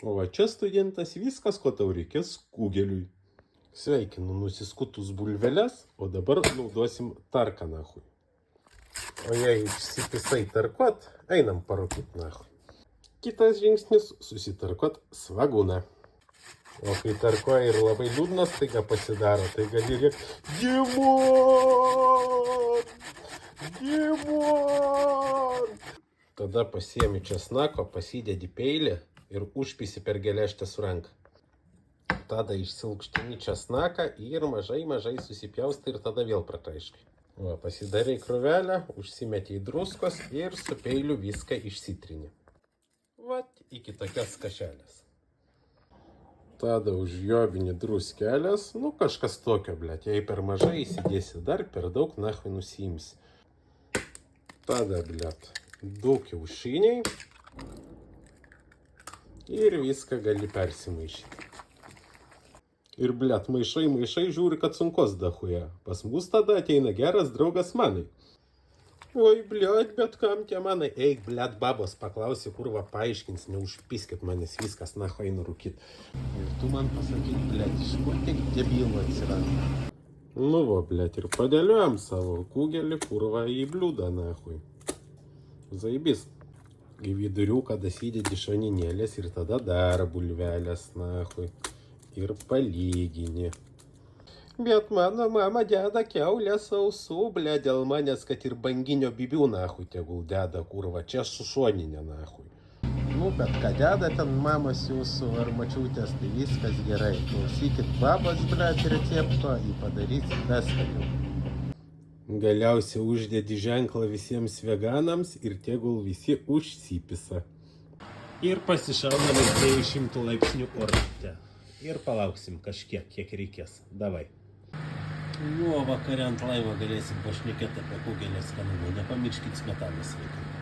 O va čia studentas viskas, ko tau reikės kugeliui. Sveikinu nusiskutus bulveles, o dabar naudosim tarką nahui. O jei išsipisai tarkuot, einam parūkyt nahui. Kitas žingsnis - susitarkuot svagūną. O kai tarkuoja ir labai liūdnas taiga pasidaro, tai gali rėkti Dimon! Dimon! Tada pasiemi česnako, pasidedi peilį ir užpisi per geležtę su ranka. Tada išsilukštini česnaką ir mažai susipjaustai ir tada vėl prakaiškai. Va, pasidarai krūvelę, užsimetei druskos ir su peiliu viską išsitrini. Vat, iki tokios kašelės. Tada užjobini druskelės, nu kažkas tokio, blėt, jei per mažai įsidėsi dar, per daug nahui nusiimsi. Tada, blėt, 2 kiaušiniai ir viską gali persimaišyti. Ir, blėt, maišai, žiūri, kad sunkos dahuja. Pas mus tada ateina geras draugas manai. Oi, blėt, bet kam tie manai? Eik, blėt, babos, paklausi, kur va paaiškins, neužpiskit manęs viskas, nahui einu rūkyt. Ir tu man pasakyk, blėt, iš kur tiek debilų atsiranda? Nu va, blėt, ir padėliojam savo kugelį kurva į bliūdą, nahui. Zaibis. Į viduriuką dasidedi šoninėlės ir tada dar bulvelės, nahui. Ir palygini. Bet mano mama deda kiaulės sausų, blė, dėl manęs, kad ir banginio bibių nahui tegul deda kurva, čia su šoninė nahui. Nu, bet ką deda ten mamos jūsų ar mačiutės, tai viskas gerai. Klausykit babos, blė, recepto, jį padarysit beskaniau. Galiausiai uždedi ženklą visiems veganams ir tegul visi užsipisa. Ir pasišauname 200 laipsnių orte. Ir palauksim kažkiek, kiek reikės. Davai. Nu, o vakare ant laivo galėsim pašnekėti apie kugelės skanumą. Nepamirškit smetanos vaikai.